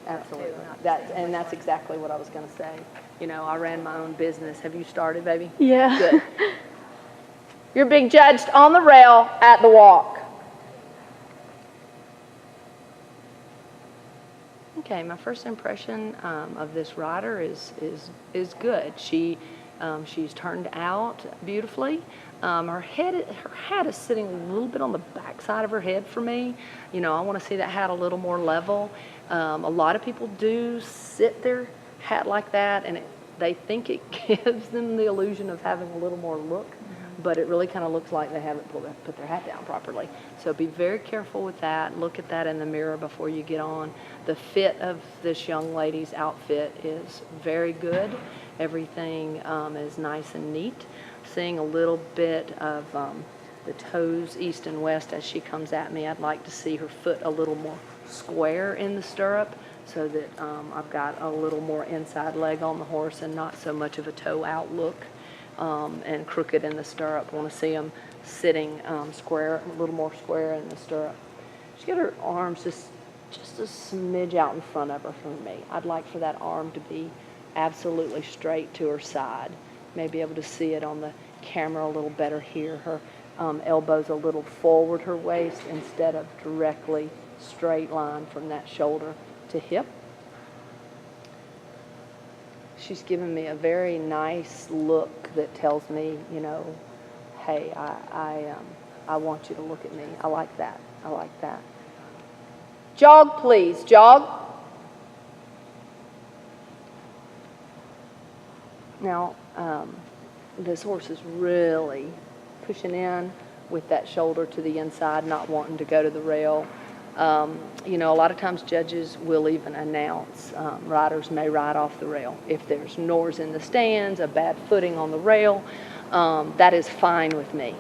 Absolutely. That's exactly what I was going to say. You know, I ran my own business. Have you started, baby? Yeah. Good. You're being judged on the rail at the walk. Okay, my first impression of this rider is good. She's turned out beautifully. Her hat is sitting a little bit on the back side of her head for me. You know, I want to see that hat a little more level. A lot of people do sit their hat like that, and they think it gives them the illusion of having a little more look, but it really kind of looks like they haven't put their hat down properly. So be very careful with that. Look at that in the mirror before you get on. The fit of this young lady's outfit is very good. Everything is nice and neat. Seeing a little bit of the toes east and west as she comes at me. I'd like to see her foot a little more square in the stirrup so that I've got a little more inside leg on the horse and not so much of a toe out look and crooked in the stirrup. I want to see them sitting square, a little more square in the stirrup. She's got her arms just a smidge out in front of her from me. I'd like for that arm to be absolutely straight to her side. Maybe able to see it on the camera a little better here. Her elbows a little forward her waist instead of directly straight line from that shoulder to hip. She's given me a very nice look that tells me, you know, hey, I want you to look at me. I like that. I like that. Jog, please. Jog. Now, this horse is really pushing in with that shoulder to the inside, not wanting to go to the rail. You know, a lot of times judges will even announce riders may ride off the rail. If there's noise in the stands, a bad footing on the rail, that is fine with me.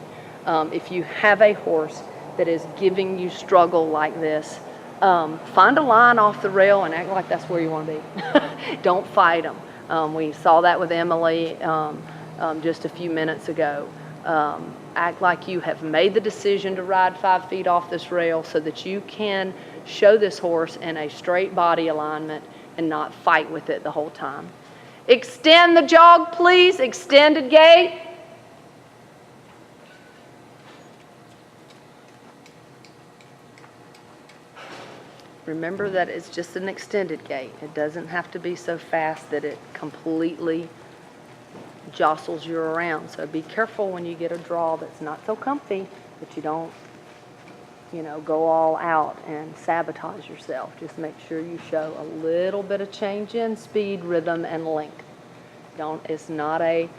If you have a horse that is giving you struggle like this, find a line off the rail and act like that's where you want to be. Don't fight them. We saw that with Emily just a few minutes ago. Act like you have made the decision to ride 5 feet off this rail so that you can show this horse in a straight body alignment and not fight with it the whole time. Extend the jog, please. Extended gait. Remember that it's just an extended gait. It doesn't have to be so fast that it completely jostles you around. So be careful when you get a draw that's not so comfy that you don't, you know, go all out and sabotage yourself. Just make sure you show a little bit of change in speed, rhythm, and length. It's not a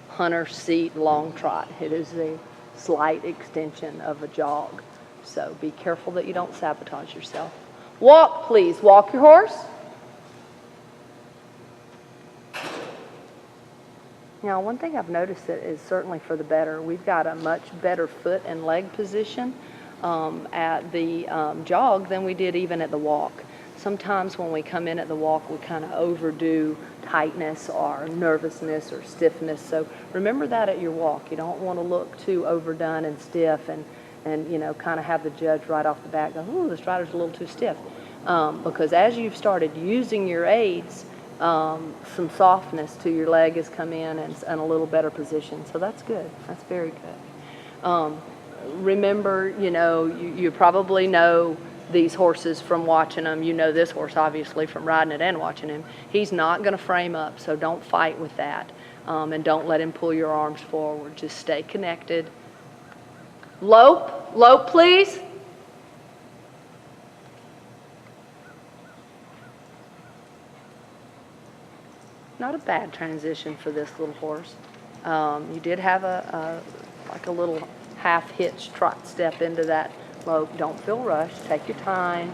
hunter seat long trot. It is a slight extension of a jog. So be careful that you don't sabotage yourself. Walk, please. Walk your horse. Now, one thing I've noticed that is certainly for the better, we've got a much better foot and leg position at the jog than we did even at the walk. Sometimes when we come in at the walk, we kind of overdo tightness or nervousness or stiffness. So remember that at your walk. You don't want to look too overdone and stiff and you know, kind of have the judge right off the bat go, ooh, this rider's a little too stiff. Because as you've started using your aids, some softness to your leg has come in and a little better position. So that's good. That's very good. Remember, you know, you probably know these horses from watching them. You know this horse, obviously, from riding it and watching him. He's not going to frame up, so don't fight with that. And don't let him pull your arms forward. Just stay connected. Lope. Lope, please. Not a bad transition for this little horse. You did have like a little half hitch trot step into that lope. Don't feel rushed. Take your time.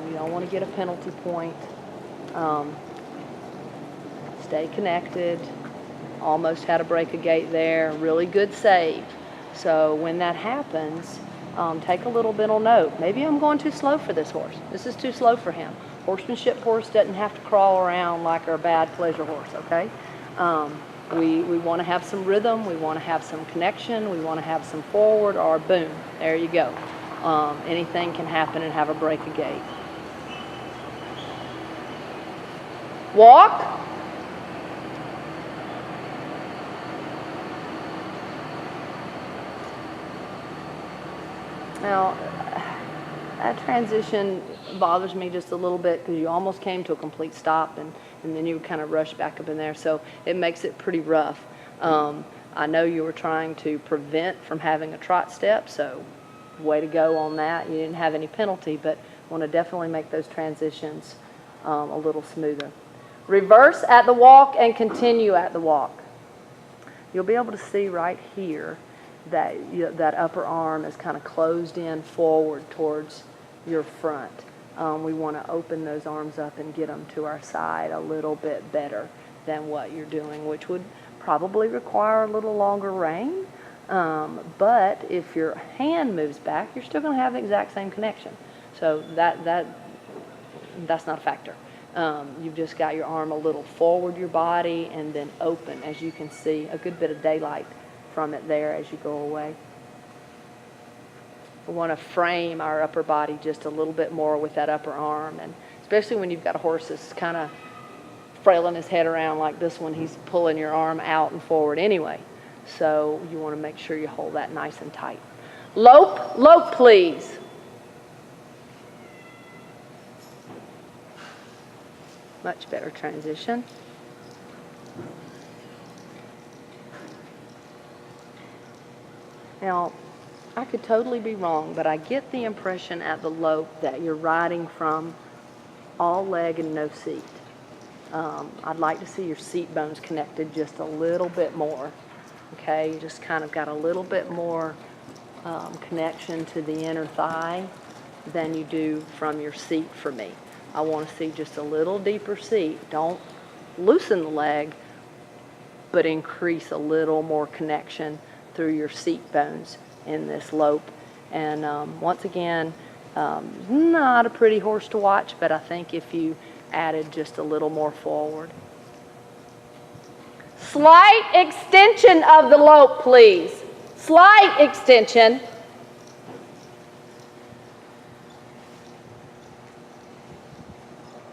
You don't want to get a penalty point. Stay connected. Almost had a break a gate there. Really good save. So when that happens, take a little mental note. Maybe I'm going too slow for this horse. This is too slow for him. Horsemanship horse doesn't have to crawl around like our bad pleasure horse, okay? We want to have some rhythm. We want to have some connection. We want to have some forward or boom. There you go. Anything can happen and have a break a gate. Walk. Now, that transition bothers me just a little bit because you almost came to a complete stop and then you kind of rushed back up in there. So it makes it pretty rough. I know you were trying to prevent from having a trot step, so way to go on that. You didn't have any penalty, but want to definitely make those transitions a little smoother. Reverse at the walk and continue at the walk. You'll be able to see right here that that upper arm is kind of closed in forward towards your front. We want to open those arms up and get them to our side a little bit better than what you're doing, which would probably require a little longer rein. But if your hand moves back, you're still going to have the exact same connection. So that's not a factor. You've just got your arm a little forward your body and then open, as you can see, a good bit of daylight from it there as you go away. We want to frame our upper body just a little bit more with that upper arm, and especially when you've got a horse that's kind of frailing his head around like this one, he's pulling your arm out and forward anyway. So you want to make sure you hold that nice and tight. Lope, lope, please. Much better transition. Now, I could totally be wrong, but I get the impression at the lope that you're riding from all leg and no seat. I'd like to see your seat bones connected just a little bit more. Okay, you just kind of got a little bit more connection to the inner thigh than you do from your seat for me. I want to see just a little deeper seat. Don't loosen the leg, but increase a little more connection through your seat bones in this lope. And once again, not a pretty horse to watch, but I think if you added just a little more forward. Slight extension of the lope, please. Slight extension.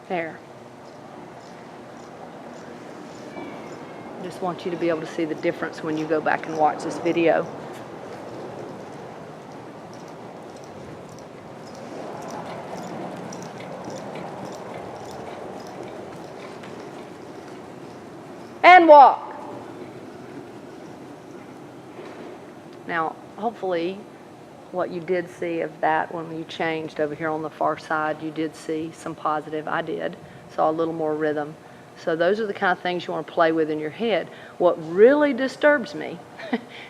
There. Just want you to be able to see the difference when you go back and watch this video. And walk. Now, hopefully, what you did see of that when you changed over here on the far side, you did see some positive. I did. Saw a little more rhythm. So those are the kind of things you want to play with in your head. What really disturbs me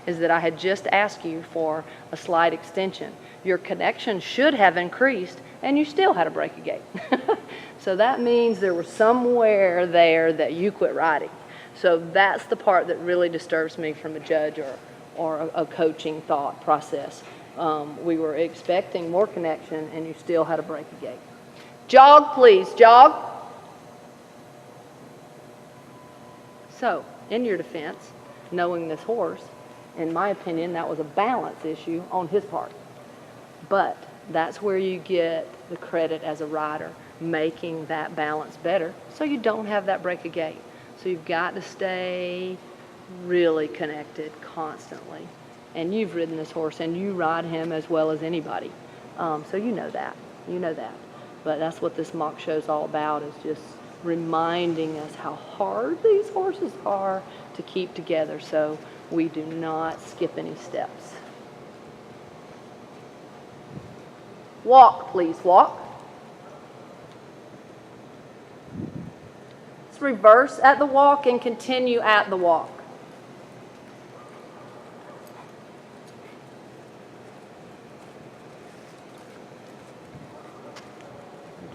is that I had just asked you for a slight extension. Your connection should have increased, and you still had a break a gait. So that means there was somewhere there that you quit riding. So that's the part that really disturbs me from a judge or a coaching thought process. We were expecting more connection, and you still had a break a gait. Jog, please, jog. So, in your defense, knowing this horse, in my opinion, that was a balance issue on his part. But that's where you get the credit as a rider, making that balance better so you don't have that break a gait. So you've got to stay really connected constantly. And you've ridden this horse, and you ride him as well as anybody. So you know that. You know that. But that's what this mock show is all about, is just reminding us how hard these horses are to keep together so we do not skip any steps. Walk, please, walk. Let's reverse at the walk and continue at the walk.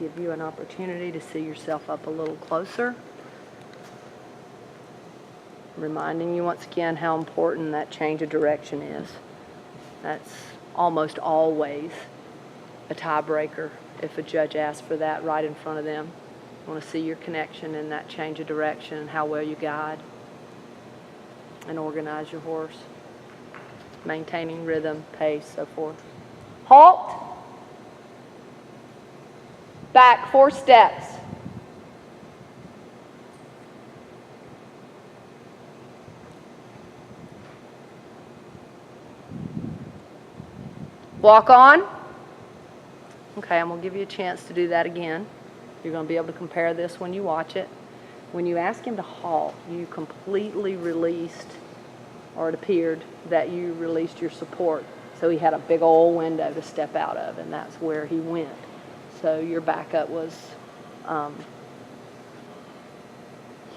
Give you an opportunity to see yourself up a little closer. Reminding you once again how important that change of direction is. That's almost always a tiebreaker if a judge asks for that right in front of them. You want to see your connection in that change of direction and how well you guide and organize your horse. Maintaining rhythm, pace, so forth. Halt. Back 4 steps. Walk on. Okay, I'm going to give you a chance to do that again. You're going to be able to compare this when you watch it. When you ask him to halt, you completely released, or it appeared that you released your support. So he had a big old window to step out of, and that's where he went. So your backup was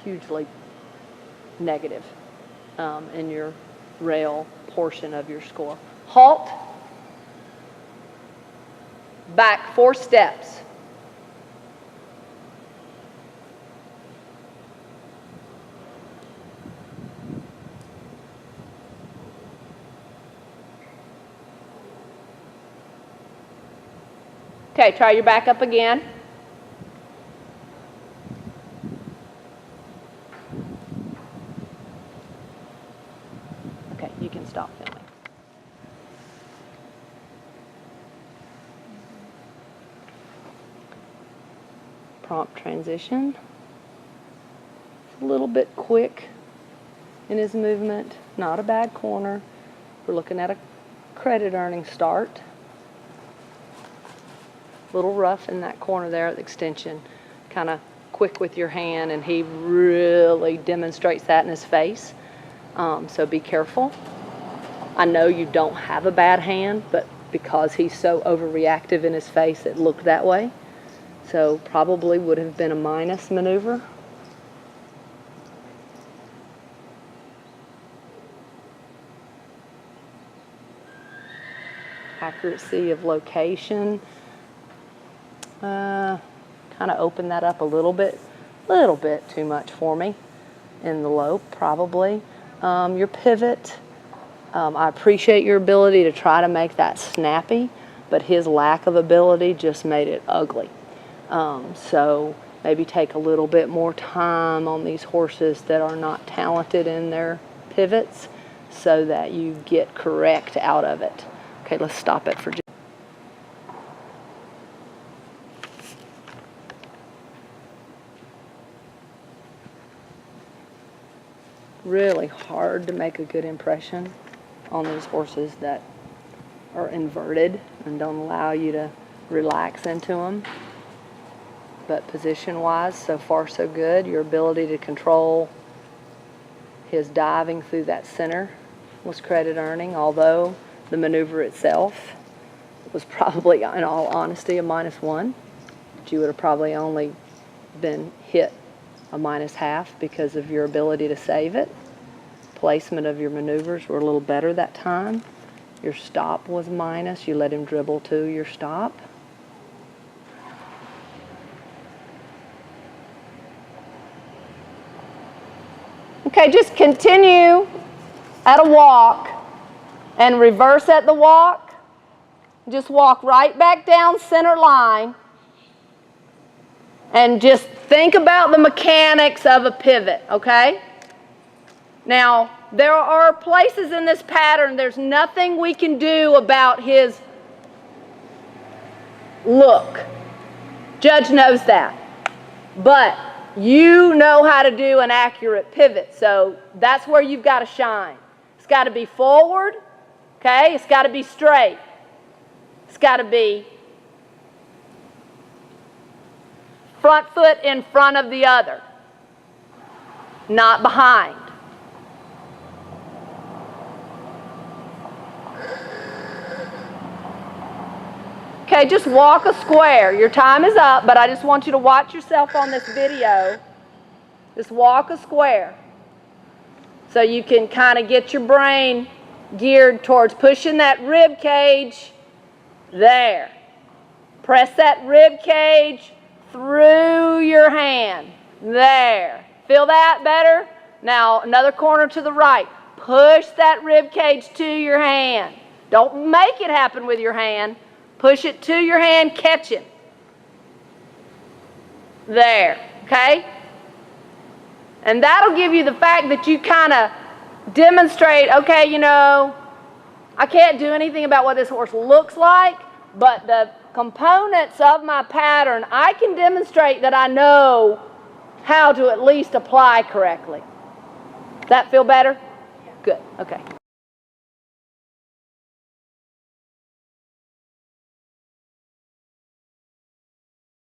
hugely negative in your rail portion of your score. Halt. Back 4 steps. Okay, try your back up again. Okay, you can stop filming. Prompt transition. A little bit quick in his movement, not a bad corner. We're looking at a credit earning start. A little rough in that corner there at the extension. Kind of quick with your hand, and he really demonstrates that in his face. So be careful. I know you don't have a bad hand, but because he's so overreactive in his face, it looked that way. So probably would have been a minus maneuver. Accuracy of location. Kind of open that up a little bit too much for me in the low, probably. Your pivot, I appreciate your ability to try to make that snappy, but his lack of ability just made it ugly. So maybe take a little bit more time on these horses that are not talented in their pivots so that you get correct out of it. Okay, let's stop it for just really hard to make a good impression on these horses that are inverted and don't allow you to relax into them. But position-wise, so far so good. Your ability to control his diving through that center was credit earning, although the maneuver itself was probably, in all honesty, a -1. But you would have probably only been hit a -1/2 because of your ability to save it. Placement of your maneuvers were a little better that time. Your stop was minus. You let him dribble to your stop. Okay, just continue at a walk and reverse at the walk. Just walk right back down center line and just think about the mechanics of a pivot, okay? Now, there are places in this pattern, there's nothing we can do about his look. Judge knows that. But you know how to do an accurate pivot, so that's where you've got to shine. It's got to be forward, okay? It's got to be straight. It's got to be front foot in front of the other, not behind. Okay, just walk a square. Your time is up, but I just want you to watch yourself on this video. Just walk a square so you can kind of get your brain geared towards pushing that rib cage there. Press that rib cage through your hand. There. Feel that better? Now, another corner to the right. Push that rib cage to your hand. Don't make it happen with your hand. Push it to your hand, catch it. There, okay? And that'll give you the fact that you kind of demonstrate, okay, you know, I can't do anything about what this horse looks like, but the components of my pattern, I can demonstrate that I know how to at least apply correctly. Does that feel better? Good, okay.